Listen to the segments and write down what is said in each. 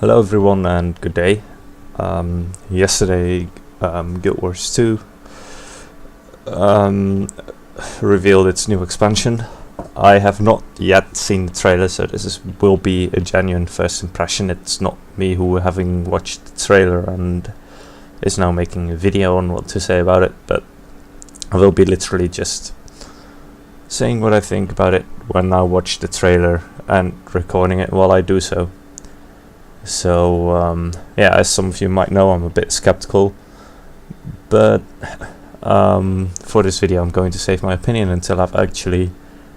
Hello everyone and good day. Yesterday Guild Wars 2 revealed its new expansion. I have not yet seen the trailer, so will be a genuine first impression. It's not me who, having watched the trailer and is now making a video on what to say about it, but I will be literally just saying what I think about it when I watch the trailer and recording it while I do so. So yeah, as some of you might know, I'm a bit skeptical, but for this video I'm going to save my opinion until I've actually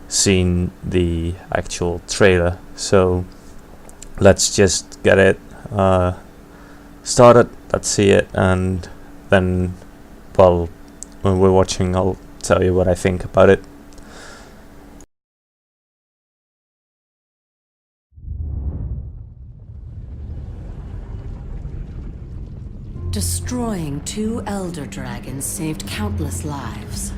seen the actual trailer. So let's just get it started, let's see it, and then, well, when we're watching I'll tell you what I think about it. Destroying 2 elder dragons saved countless lives,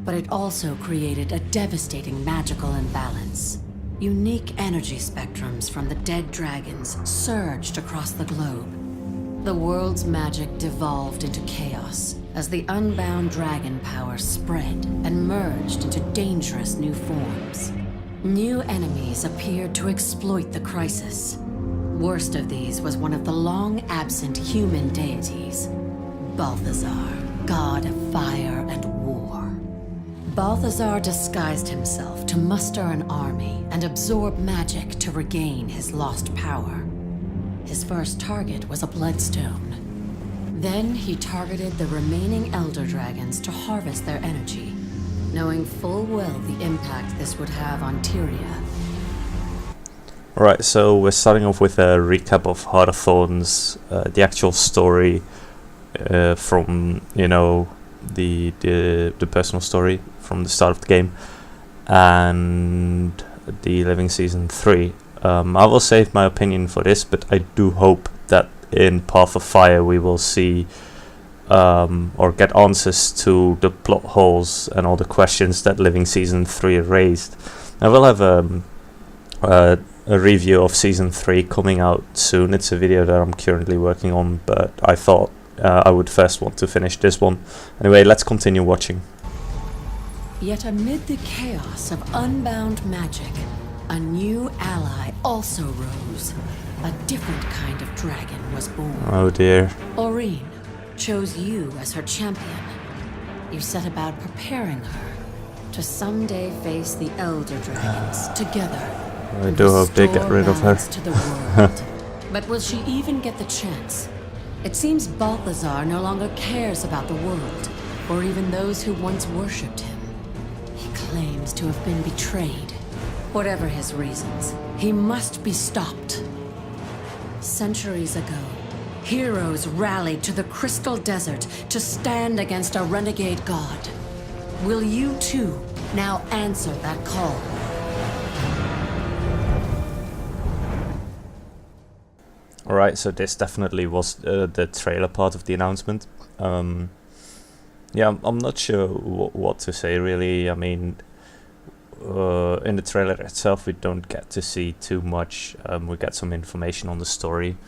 but it also created a devastating magical imbalance. Unique energy spectrums from the dead dragons surged across the globe. The world's magic devolved into chaos as the unbound dragon power spread and merged into dangerous new forms. New enemies appeared to exploit the crisis. Worst of these was one of the long-absent human deities, Balthazar, god of fire and war. Balthazar disguised himself to muster an army and absorb magic to regain his lost power. His first target was a bloodstone. Then he targeted the remaining elder dragons to harvest their energy, knowing full well the impact this would have on Tyria. Alright, so we're starting off with a recap of Heart of Thorns, the actual story from, you know, the personal story from the start of the game, and the Living Season 3. I will save my opinion for this, but I do hope that in Path of Fire we will see or get answers to the plot holes and all the questions that Living Season 3 raised. I will have a review of Season 3 coming out soon. It's a video that I'm currently working on, but I thought I would first want to finish this one. Anyway, let's continue watching. Yet amid the chaos of unbound magic, a new ally also rose. A different kind of dragon was born. Oh dear. Aurene chose you as her champion. You set about preparing her to someday face the elder dragons together. I do hope they get rid of her. To the world. But will she even get the chance? It seems Balthazar no longer cares about the world, or even those who once worshipped him. He claims to have been betrayed. Whatever his reasons, he must be stopped. Centuries ago, heroes rallied to the Crystal Desert to stand against a renegade god. Will you too now answer that call? Alright, so this definitely was the trailer part of the announcement. Yeah, I'm not sure what to say really. I mean, in the trailer itself we don't get to see too much. We get some information on the story.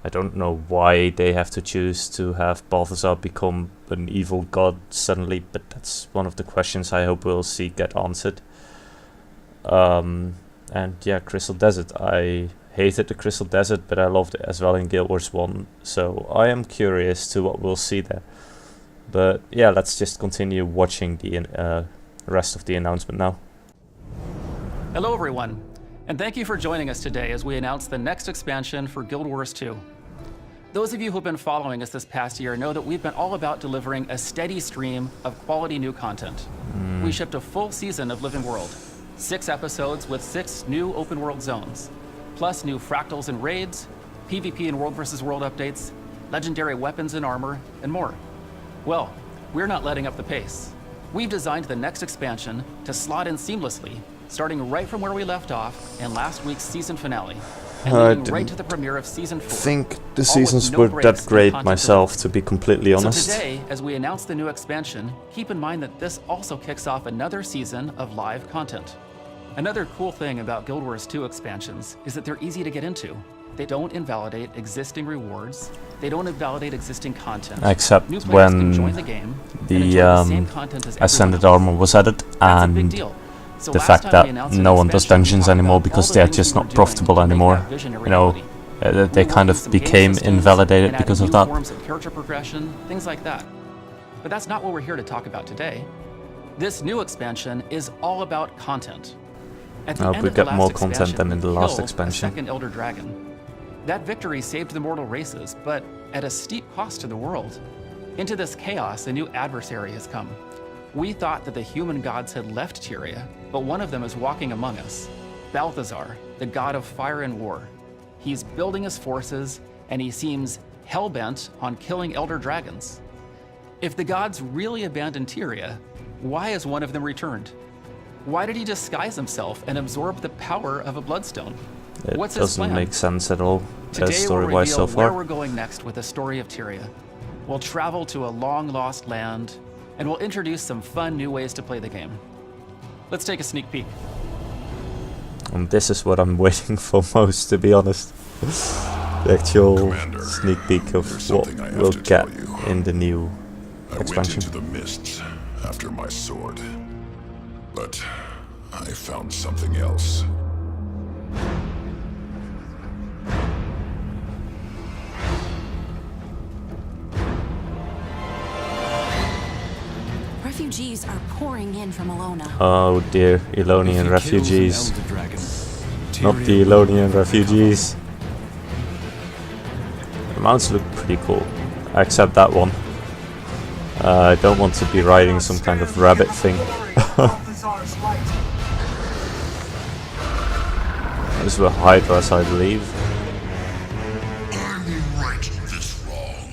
I don't know why they have to choose to have Balthazar become an evil god suddenly, but that's one of the questions I hope we'll see get answered. And yeah, Crystal Desert. I hated the Crystal Desert, but I loved it as well in Guild Wars 1, so I am curious to what we'll see there. But yeah, let's just continue watching the rest of the announcement now. Hello everyone, and thank you for joining us today as we announce the next expansion for Guild Wars 2. Those of you who've been following us this past year know that we've been all about delivering a steady stream of quality new content. We shipped a full season of Living World, 6 episodes with 6 new open world zones, plus new fractals and raids, PvP and World vs. World updates, legendary weapons and armor, and more. Well, we're not letting up the pace. We've designed the next expansion to slot in seamlessly, starting right from where we left off in last week's season finale, and leading right to the premiere of Season 4. I think the seasons were that great myself, to be completely honest. So today, as we announce the new expansion, keep in mind that this also kicks off another season of live content. Another cool thing about Guild Wars 2 expansions is that they're easy to get into. They don't invalidate existing rewards. They don't invalidate existing content. Except New players can when join the game and the enjoy the same content as everyone Ascended else. Armor was added, That's a big and deal. So the last fact time that we announced an no one does expansion, we dungeons talked anymore about because all the they're things just we were not doing profitable to make anymore. that vision a You know, reality. they kind of became invalidated because of that. Forms of character progression, things like that. But that's not what we're here to talk about today. This new expansion is all about content. At the end we of the got more last content than in the expansion, we last killed expansion. a second Elder Dragon. That victory saved the mortal races, but at a steep cost to the world. Into this chaos, a new adversary has come. We thought that the human gods had left Tyria, but one of them is walking among us. Balthazar, the god of fire and war. He's building his forces, and he seems hell-bent on killing elder dragons. If the gods really abandoned Tyria, why has one of them returned? Why did he disguise himself and absorb the power of a bloodstone? It What's his doesn't plan? make sense at all, Today we'll story-wise reveal so where far. we're going next with the story of Tyria. We'll travel to a long-lost land, and we'll introduce some fun new ways to play the game. Let's take a sneak peek. And this is what I'm waiting for most, to be honest. The actual Commander, sneak peek of there's what something I have we'll to get tell you. in the new I went expansion. into the mists after my sword, but I found something else. Refugees are pouring in from Alona. Oh dear, Elonian refugees. Not the Elonian refugees. The mounts look pretty cool, except that one. I don't want to be riding some kind of rabbit thing. Those were Hydras, I believe. I will right this wrong.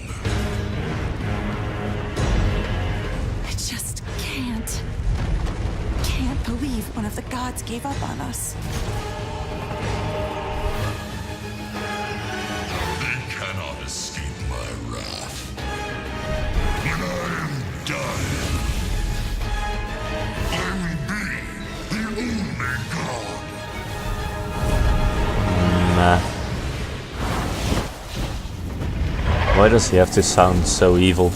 I just can't believe one of the gods gave up on us. They cannot escape my wrath. When I am done, I will be the only god. Nah. Why does he have to sound so evil?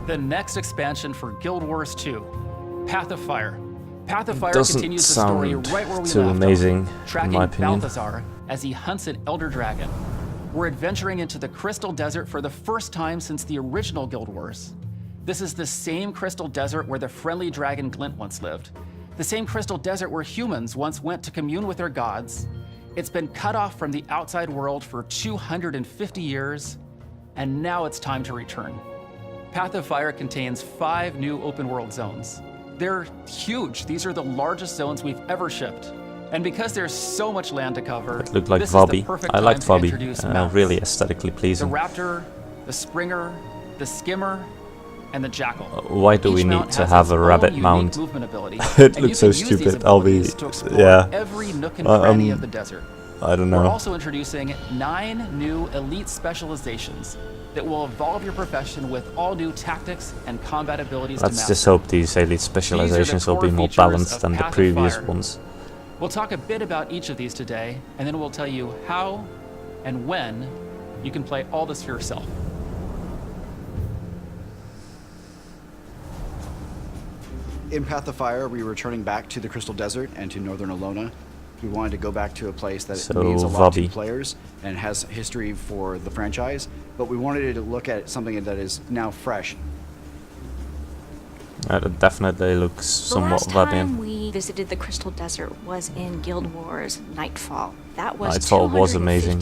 The next expansion for Guild Wars 2, Path of Fire. Path of Fire Doesn't continues the story sound right where we too left amazing, off, tracking in my opinion. Balthazar as he hunts an elder dragon. We're adventuring into the Crystal Desert for the first time since the original Guild Wars. This is the same Crystal Desert where the friendly dragon Glint once lived. The same Crystal Desert where humans once went to commune with their gods. It's been cut off from the outside world for 250 years, and now it's time to return. Path of Fire contains 5 new open world zones. They're huge. These are the largest zones we've ever shipped. And because there's so much land to cover, It looked like this is the Vobby. perfect I liked time to Vobby. introduce mounts. Really aesthetically The pleasing. Raptor, the Springer, the Skimmer, and the Jackal. Why do we Each need mount to has have its a own rabbit unique mount? movement ability, It and you looks so can use these stupid. I'll be, abilities to explore yeah. every nook and cranny of the desert. I don't We're know. also introducing 9 new elite specializations that will evolve your profession with all new tactics and combat abilities to Let's master. just hope these elite specializations will core be more features balanced of than the Path of previous Fire. ones. We'll talk a bit about each of these today, and then we'll tell you how and when you can play all this for yourself. In Path of Fire, we were returning back to the Crystal Desert and to Northern Alona. We wanted to go back to a place that So, means a lot to Vobby. players and has history for the franchise, but we wanted to look at something that is now fresh. It definitely looks The somewhat last time Vobbian. we visited the Crystal Desert was in Guild Wars Nightfall. That was Nightfall was 250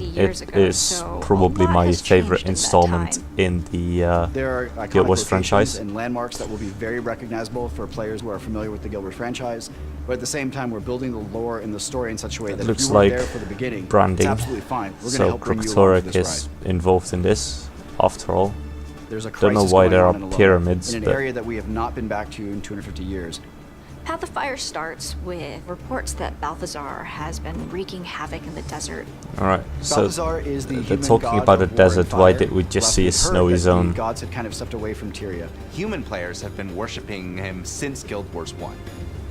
amazing. years It ago, is so probably a lot my has favorite changed in that installment time. in the There are Guild iconic Wars locations franchise. and landmarks that will be very recognizable for players who are familiar with the Guild Wars franchise, but at the same time, we're building the lore and the story in such a way that if looks you weren't like there for the beginning, branding. it's absolutely fine. We're going to So help bring you along for Kroktoric this is ride. involved in this, after all. There's a Don't know crisis why going there on are in Alona, pyramids, in an but- area that we have not been back to in 250 years. Path of Fire starts with reports that Balthazar has been wreaking havoc in the desert. Alright, so Balthazar is the they're human talking god about a of war and desert. Why fire. did we just Last see a we've heard snowy that zone? The gods had kind of stepped away from Tyria. Human players have been worshipping him since Guild Wars 1.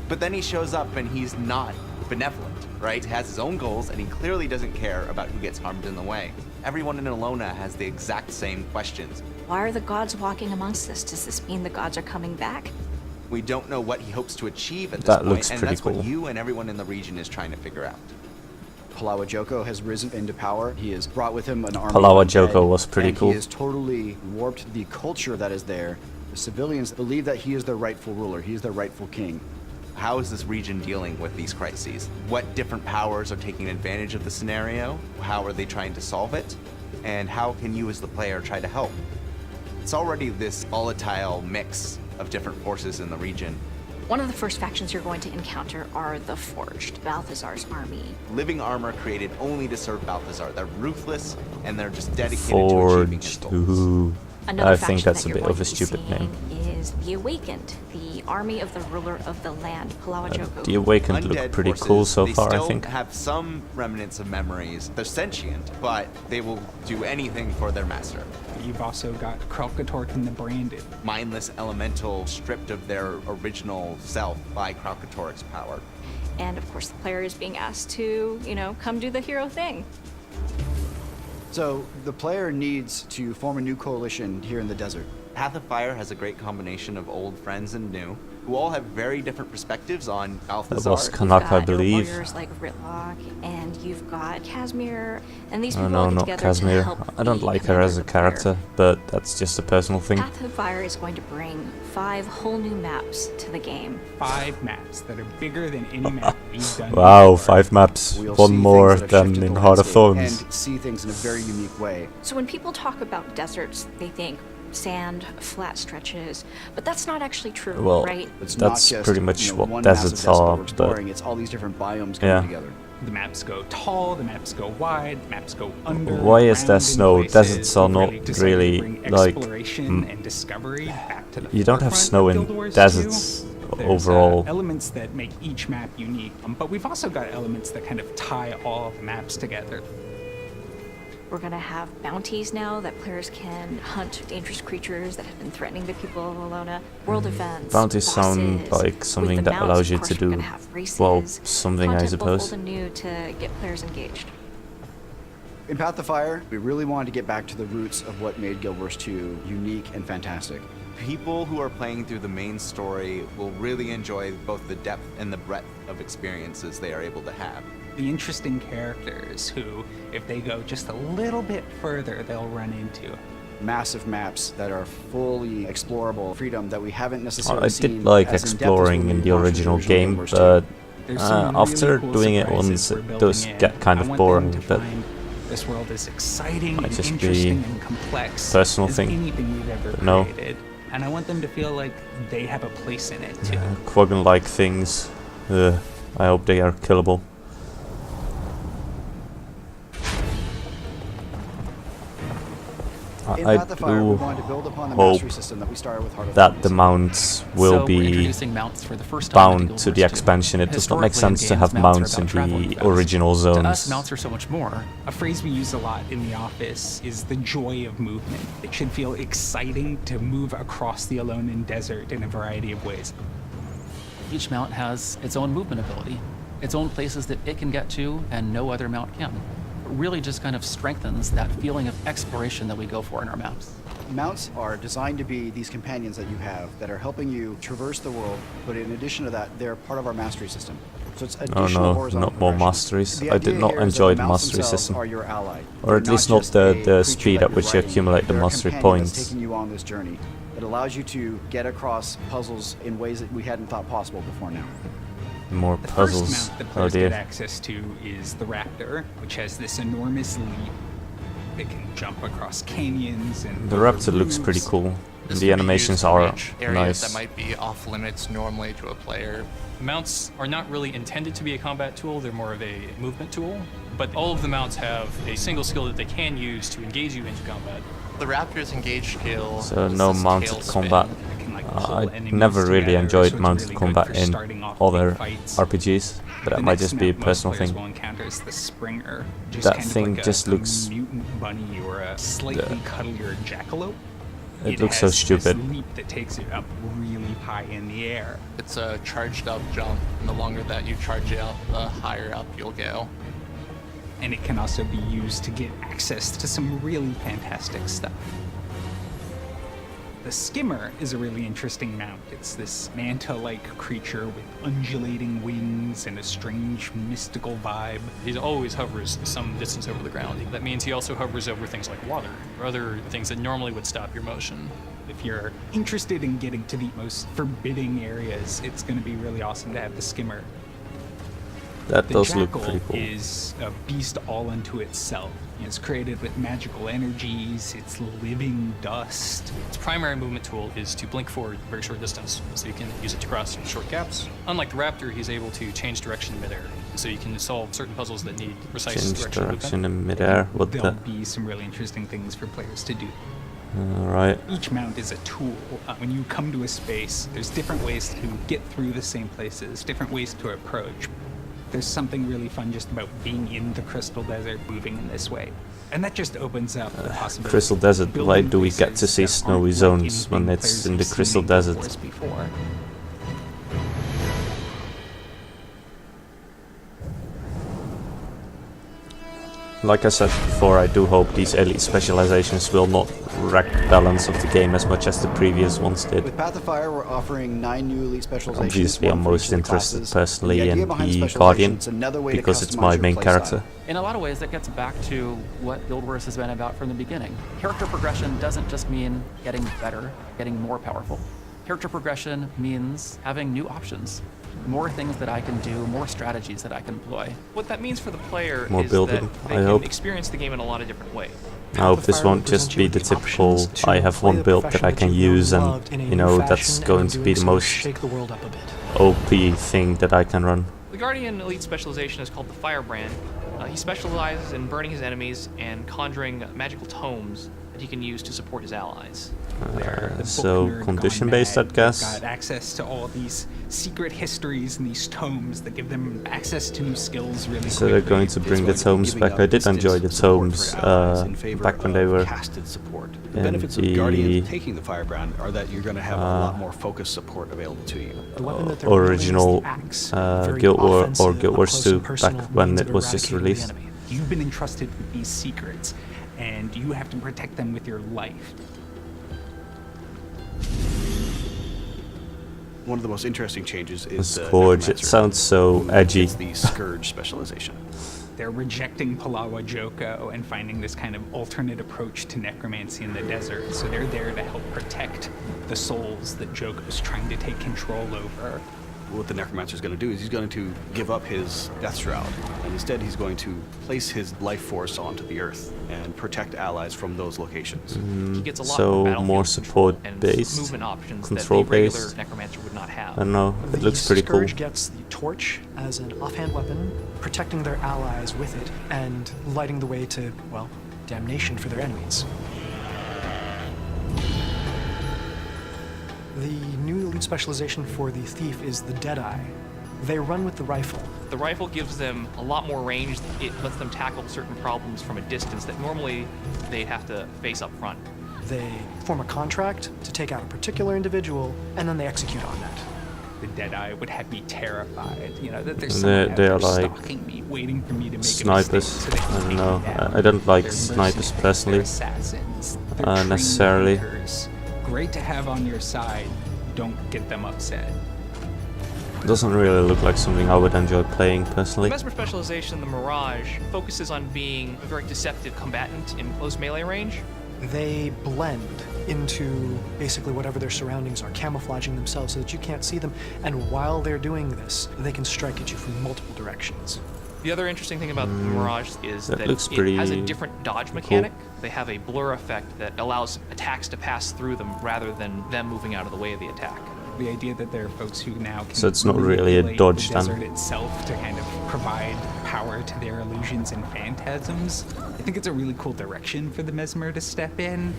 But then he shows up and he's not benevolent, right? He has his own goals and he clearly doesn't care about who gets harmed in the way. Everyone in Alona has the exact same questions. Why are the gods walking amongst us? Does this mean the gods are coming back? We don't know what he hopes to achieve at this That point, looks and pretty that's cool. what you and everyone in the region is trying to figure out. Palawa Joko has risen into power. He has brought with him an army Palawa of undead, Joko was pretty and cool. He has totally warped the culture that is there. The civilians believe that he is their rightful ruler. He is their rightful king. How is this region dealing with these crises? What different powers are taking advantage of the scenario? How are they trying to solve it? And how can you as the player try to help? It's already this volatile mix of different forces in the region. One of the first factions you're going to encounter are the Forged, Balthazar's army. Living armor created only to serve Balthazar. They're ruthless and they're just dedicated to achieving his Forged. goals. Ooh. Another I think faction that's that a you're bit going of a to be stupid name. seeing is the Awakened, the army of the ruler of the land, Palawa Joko. The Awakened Undead look pretty forces, cool so they far, I still think. have some remnants of memories. They're sentient, but they will do anything for their master. You've also got Kralkatork and the Branded. Mindless elemental stripped of their original self by Kralkatork's power. And of course, the player is being asked to, come do the hero thing. So the player needs to form a new coalition here in the desert. Path of Fire has a great combination of old friends and new, who all have very different perspectives on Balthazar. was Kanak, I You've got believe. warriors like Ritlock, and you've got Casimir, and these Oh people no, all get not together Casimir. to help I don't the like her commander as a of the player. character, but that's just a personal thing. Path of Fire is going to bring 5 whole new maps to the game. 5 maps that are bigger than any map we've done. Wow, before. 5 maps. We'll One see more things that have than shifted in the Heart of landscape Thorns. and see things in a very unique way. So when people talk about deserts, they think sand, flat stretches, but that's not actually true, Well, right? It's That's not just, pretty much what one deserts massive desert that are, we're but- exploring. It's all these different biomes coming Yeah. together. The maps go tall, the maps go wide, the maps go under. Why is there around in snow? places. Deserts are We've not decided to really, bring like, exploration and discovery back to the You don't have forefront snow of in Guild Wars deserts 2. There's, overall. elements that make each map unique, but we've also got elements that kind of tie all of the maps together. We're going to have bounties now that players can hunt dangerous creatures that have been threatening the people of Alona. World events, Bounties sound bosses. like With something the that mounts, allows you of course, to we're do, gonna have races, well, something I content both old suppose. and new to get players engaged. In Path of Fire, we really wanted to get back to the roots of what made Guild Wars 2 unique and fantastic. People who are playing through the main story will really enjoy both the depth and the breadth of experiences they are able to have. The interesting characters who, if they go just a little bit further, they'll run into. Massive maps that are fully explorable, freedom that we haven't necessarily I seen did like as in-depth as exploring when in we the launched original Guild game, Wars 2. but There's some after really cool doing it surprises once, we're it building does in. get kind I of want boring, them to but find this world is exciting Might and just be interesting and complex personal as thing. anything we've ever But no. created. And I want them to feel like they have a place in it too. Quaggan-like things. I hope they are killable. In I Path of Fire, we do wanted to build upon the hope mastery system that we started with Heart of that Thorns. the mounts will So we're be introducing mounts for the first time into bound Guild to Wars the 2. expansion. It does not make Historically in sense to games, have mounts are mounts in about traveling the fast. original To us, zones. mounts are so much more. A phrase we use a lot in the office is the joy of movement. It should feel exciting to move across the Alolan Desert in a variety of ways. Each mount has its own movement ability, its own places that it can get to and no other mount can. It really just kind of strengthens that feeling of exploration that we go for in our maps. Mounts are designed to be these companions that you have that are helping you traverse the world, but in addition to that, they're part of our mastery system. So it's Oh additional no, horizontal not more progression. masteries. The I did idea not here is that enjoy the the mounts mastery themselves system. are your ally. Or They're at least not not just the a creature speed that at you're which you riding. accumulate the They're a mastery companion that's points. taking you on this journey. It allows you to get across puzzles in ways that we hadn't thought possible before now. More The puzzles. first mount that Oh players get dear. access to is the Raptor, which has this enormous leap. It can jump across canyons and The over Raptor looks pretty roofs. cool. This The can be animations used to are reach areas that nice. might be off limits normally to a player. Mounts are not really intended to be a combat tool, they're more of a movement tool, but all of the mounts have a single skill that they can use to engage you into combat. The Raptor's engage skill So is no this mounted tail spin. combat. It can, like, I pull enemies never really together, enjoyed so it's mounted really good combat for in starting off other big fights. RPGs, but that The might next just be a mount most personal players thing. will encounter is the Springer, which is That kind of thing like just a looks- mutant bunny or a slightly cuddlier jackalope. It looks so has stupid. This leap that takes it up really high in the air. It's a charged up jump, and the longer that you charge it up, the higher up you'll go. And it can also be used to get access to some really fantastic stuff. The skimmer is a really interesting mount. It's this manta-like creature with undulating wings and a strange mystical vibe. He always hovers some distance over the ground. That means he also hovers over things like water, or other things that normally would stop your motion. If you're interested in getting to the most forbidding areas, it's going to be really awesome to have the skimmer. That The does look jackal pretty cool. is a beast all unto itself. It's created with magical energies, it's living dust. Its primary movement tool is to blink forward a very short distance, so you can use it to cross short gaps. Unlike the raptor, he's able to change direction in midair, so you can solve certain puzzles that need precise Change direction direction movement. in midair. What There'll the? be some really interesting things for players to do. Alright. Each mount is a tool. When you come to a space, there's different ways to get through the same places, different ways to approach. There's something really fun just about being in the Crystal Desert, moving in this way. And that just opens up the possibility. Crystal Desert. of Why building do we get to places see that snowy aren't like zones when anything it's players in the have seen Crystal in Desert? Guild Wars before. Like I said before, I do hope these elite specializations will not wreck the balance of the game as much as the previous ones did. With Path of Fire, we're offering 9 new elite specializations. Obviously, I'm one for most each of the interested classes. personally The idea in behind the specialization, Guardian it's another way to because it's customize my your main playstyle. character. In a lot of ways, that gets back to what Guild Wars has been about from the beginning. Character progression doesn't just mean getting better, getting more powerful. Character progression means having new options, more things that I can do, more strategies that I can employ. What that means for the player More is building, that they I can hope. experience the game in a lot of different ways. I hope this won't just be the typical I have one build that I can use and, you know, that's going to be the most OP thing that I can run. The Guardian Elite specialization is called the Firebrand. He specializes in burning his enemies and conjuring magical tomes that he can use to support his allies. They're the So book nerd condition gone based, mad. I'd guess. They've got access to all these secret histories and these tomes that give them access to new skills really So they're quickly. going to bring the tomes back. I did enjoy the tomes back when they were casted support. The in benefits of the Guardian taking the Firebrand are that you're going to have a lot more focused support available to you. original Guild War or Guild Wars 2 back when it was just released. You've been entrusted with these secrets, and you have to protect them with your life. One of the most interesting changes The is the Scourge, it Necromancer, sounds so who edgy. gets the Scourge specialization. They're rejecting Palawa Joko and finding this kind of alternate approach to necromancy in the desert, so they're there to help protect the souls that Joko's trying to take control over. What the Necromancer is going to do is he's going to give up his Death Shroud, and instead he's going to place his life force onto the Earth and protect allies from those locations. He gets a lot So more battlefield more control support and based, movement options control that the regular based. Necromancer would not have. I don't know, it looks pretty cool. Scourge gets the torch as an offhand weapon, protecting their allies with it, and lighting the way to, well, damnation for their enemies. The new elite specialization for the Thief is the Deadeye. They run with the rifle. The rifle gives them a lot more range. It lets them tackle certain problems from a distance that normally they'd have to face up front. They form a contract to take out a particular individual, and then they execute on that. The Deadeye would have me terrified, you know, that there's They're- someone out they there are like stalking me, waiting for me to make snipers. a mistake so they can I don't take know. me down. I don't like They're snipers mercenaries, personally. They're assassins. They're trained necessarily. workers. Great to have on your side. Don't get them upset. Doesn't really look like something I would enjoy playing The personally. Mesmer specialization, the Mirage, focuses on being a very deceptive combatant in close melee range. They blend into basically whatever their surroundings are, camouflaging themselves so that you can't see them. And while they're doing this, they can strike at you from multiple directions. The other interesting thing about the Mirage is that that looks it pretty has a different dodge cool. mechanic. They have a blur effect that allows attacks to pass through them rather than them moving out of the way of the attack. The idea that there are folks who now can So it's not really a manipulate dodge the then. desert itself to kind of provide power to their illusions and phantasms. I think it's a really cool direction for the Mesmer to step in.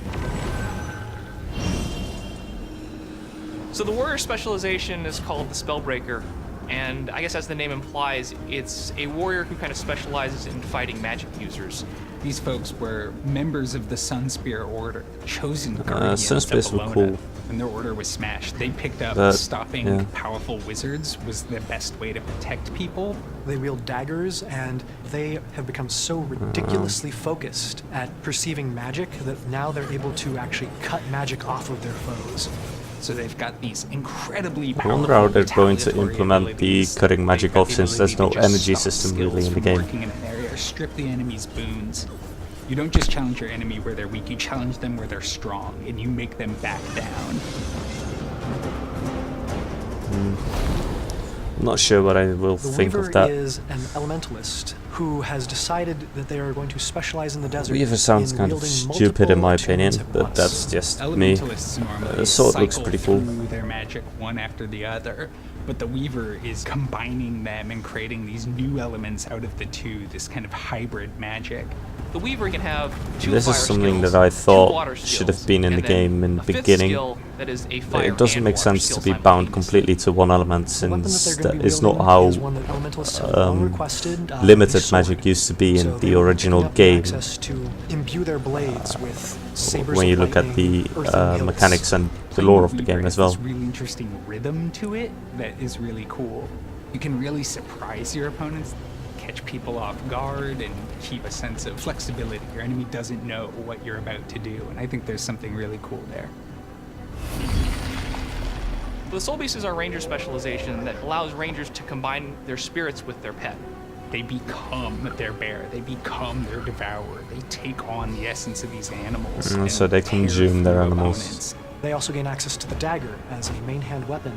So the warrior specialization is called the Spellbreaker. And I guess as the name implies, it's a warrior who kind of specializes in fighting magic users. These folks were members of the Sunspear Order, chosen guardians Sunspears of were Bologna. cool. When their order was smashed, they picked up But, stopping yeah. powerful wizards was the best way to protect people. They wield daggers, and they have become so ridiculously focused at perceiving magic that now they're able to actually cut magic off of their foes. So they've got these incredibly I powerful wonder how they're going to retaliatory implement the abilities. cutting magic They've got off, the since there's no ability to just energy stop system really skills in the from game. working in an area, or strip the enemy's boons. You don't just challenge your enemy where they're weak, you challenge them where they're strong, and you make them back down. I'm not sure what I will The think Weaver of that. is an elementalist who has decided that they are going to specialize in the desert. Weaver sounds in kind of wielding stupid in my multiple opinion, tools at but once. that's just me. Elementalists normally The sword looks cycle pretty cool. through their magic one after the other, but the Weaver is combining them and creating these new elements out of the two, this kind of hybrid magic. The Weaver can have two This fire is something skills, that I two thought water should have skills, been in the and then game in the a fifth beginning. skill that is a fire It doesn't and make water sense skill to be bound simultaneously. completely to one element, The weapon that since they're going to that be is not wielding how is one that elementalists have long requested, a limited sword. magic used to be in So the they will be original picking up game. access to imbue their blades with sabers When you of look at the lightning, earthen hills. mechanics and the Playing lore of the Weaver game has as well. This really interesting rhythm to it that is really cool. You can really surprise your opponents, catch people off guard, and keep a sense of flexibility. Your enemy doesn't know what you're about to do, and I think there's something really cool there. The Soul Beast is our ranger specialization that allows rangers to combine their spirits with their pet. They become their bear. They become their devourer. They take on the essence of these animals. and So they tear consume their through animals. opponents. They also gain access to the dagger as a main hand weapon.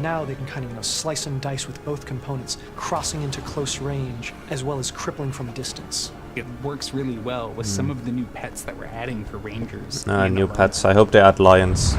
Now they can kind of, slice and dice with both components, crossing into close range, as well as crippling from a distance. It works really well with some of the new pets that we're adding for rangers. in New the pets. I hope they add lions.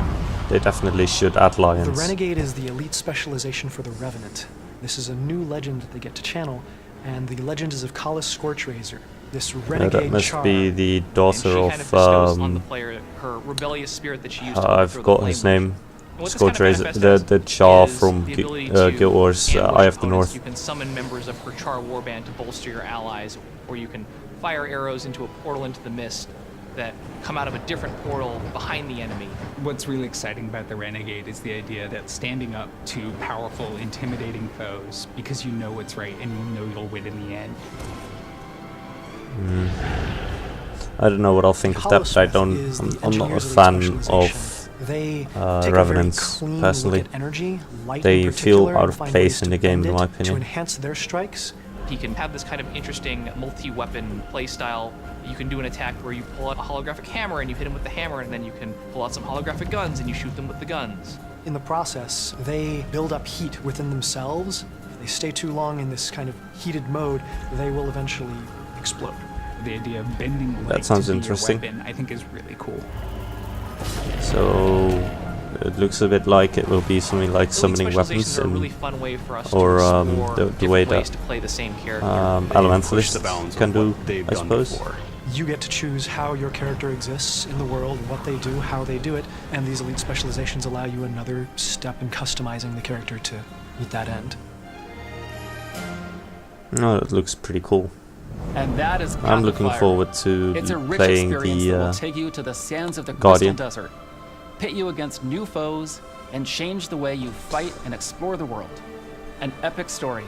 They definitely should add The lions. Renegade is the elite specialization for the Revenant. This is a new legend that they get to channel, and the legend is of Kala's Scorchrazor. This renegade That must char. be the And daughter she kind of of bestows on the player her rebellious spirit that she used to I overthrow the forgot Flame his Lord. name. And what this kind of Scorchrazor, manifests the char is from the ability to Guild Wars ambush Eye of the opponents. North. You can summon members of her char warband to bolster your allies, or you can fire arrows into a portal into the mist that come out of a different portal behind the enemy. What's really exciting about the Renegade is the idea that standing up to powerful, intimidating foes because you know what's right and you know you'll win in the end. I don't know what I'll think of that, but I don't. is the I'm not a engineer's elite fan specialization. of They take a very Revenants clean personally. look at energy, light They in feel particular, out and of find place ways in to the game, bend in my it to opinion. enhance their strikes. He can have this kind of interesting multi-weapon playstyle. You can do an attack where you pull out a holographic hammer and you hit him with the hammer, and then you can pull out some holographic guns and you shoot them with the guns. In the process, they build up heat within themselves. If they stay too long in this kind of heated mode, they will eventually explode. The idea of bending light That sounds to be interesting. your weapon, I think, is really cool. So it looks a bit like it will be something like Elite summoning specializations weapons, are a and really fun way for us or to the explore way different ways that to play the same character. elementalists can do, they've I done suppose. before. You get to choose how your character exists in the world, what they do, how they do it, and these elite specializations allow you another step in customizing the character to meet that end. No, it looks pretty cool. And that is I'm looking Pathfinder. forward to It's a rich playing experience that the will take you to the sands of the Guardian. Crystal Desert, pit you against new foes, and change the way you fight and explore the world. An epic story.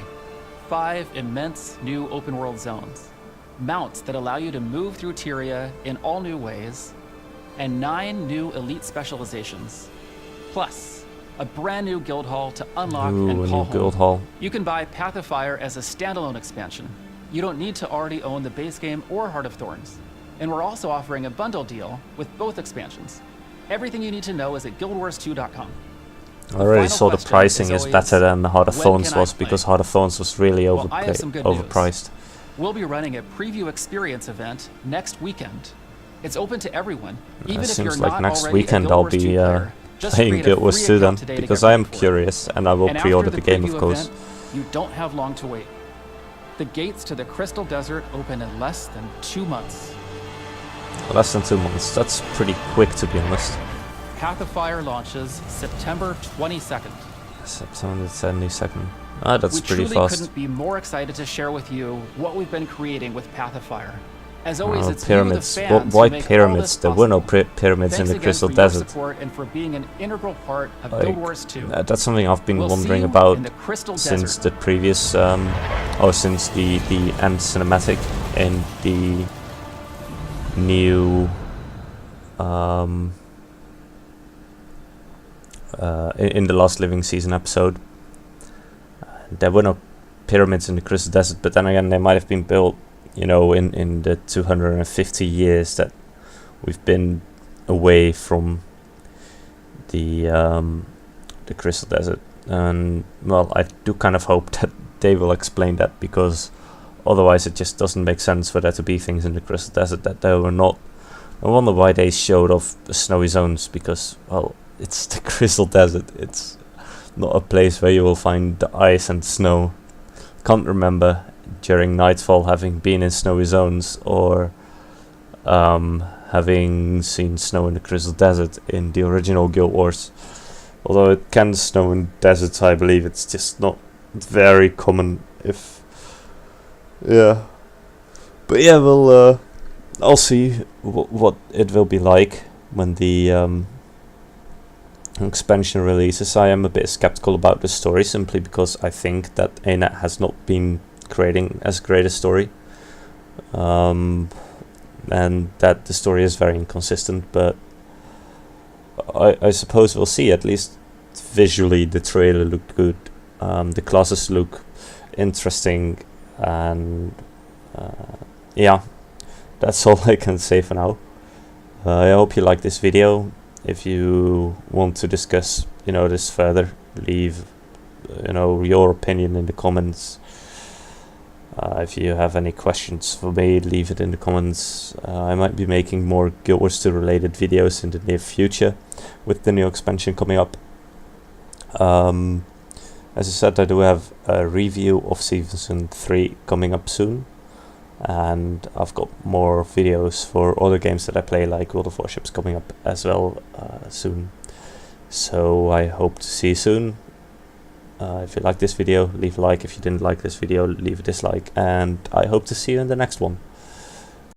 5 immense new open-world zones. Mounts that allow you to move through Tyria in all new ways, and 9 new elite specializations. Plus, a brand new guild hall to unlock Ooh, and a call new home. guild hall. You can buy Path of Fire as a standalone expansion. You don't need to already own the base game or Heart of Thorns. And we're also offering a bundle deal with both expansions. Everything you need to know is at guildwars2.com. I already final saw the question pricing is is better always, than the Heart of when Thorns can I was, play? because Heart of Thorns was really Well, I have some good news. overpriced. We'll be running a preview experience event next weekend. It's open to everyone, even if you're Seems like not next already weekend a I'll Guild Wars 2 be player. Just playing create a Guild Wars free 2 then, account today to because get I am ready for it. curious and I will And pre-order after the game, preview of course. event, you don't have long to wait. The gates to the Crystal Desert open in less than 2 months. Less than 2 months. That's pretty quick, to be honest. Path of Fire launches September 22nd. September 22nd. Ah, that's we pretty truly fast. couldn't be more excited to share with you what we've been creating with Path of Fire. As always, it's pyramids. you, the fans, Why who make all pyramids? this There were no possible. pyramids Thanks in the again Crystal for your Desert. support and for being an integral part of Like, Guild Wars 2. That's something I've been We'll see wondering you about in the Crystal since Desert. the previous, or since the end cinematic and the new, in the last Living Season episode. There were no pyramids in the Crystal Desert, but then again, they might have been built, you know, in the 250 years that we've been away from the Crystal Desert. And well, I do kind of hope that they will explain that, because otherwise it just doesn't make sense for there to be things in the Crystal Desert that there were not. I wonder why they showed off the snowy zones, because, well, it's the Crystal Desert. It's not a place where you will find the ice and snow. Can't remember during Nightfall having been in snowy zones, or having seen snow in the Crystal Desert in the original Guild Wars. Although it can snow in deserts, I believe it's just not very common. If yeah, but yeah, we'll I'll see what it will be like when the expansion releases. I am a bit skeptical about the story, simply because I think that ANET has not been creating as great a story, and that the story is very inconsistent. But I suppose we'll see. At least visually, the trailer looked good. The classes look interesting, and yeah, that's all I can say for now. I hope you like this video. If you want to discuss, you know, this further, leave, you know, your opinion in the comments. If you have any questions for me, leave it in the comments. I might be making more Guild Wars 2 related videos in the near future with the new expansion coming up. As I said, I do have a review of Season 3 coming up soon, and I've got more videos for other games that I play, like World of Warships, coming up as well soon. So I hope to see you soon. If you like this video, leave a like. If you didn't like this video, leave a dislike, and I hope to see you in the next one.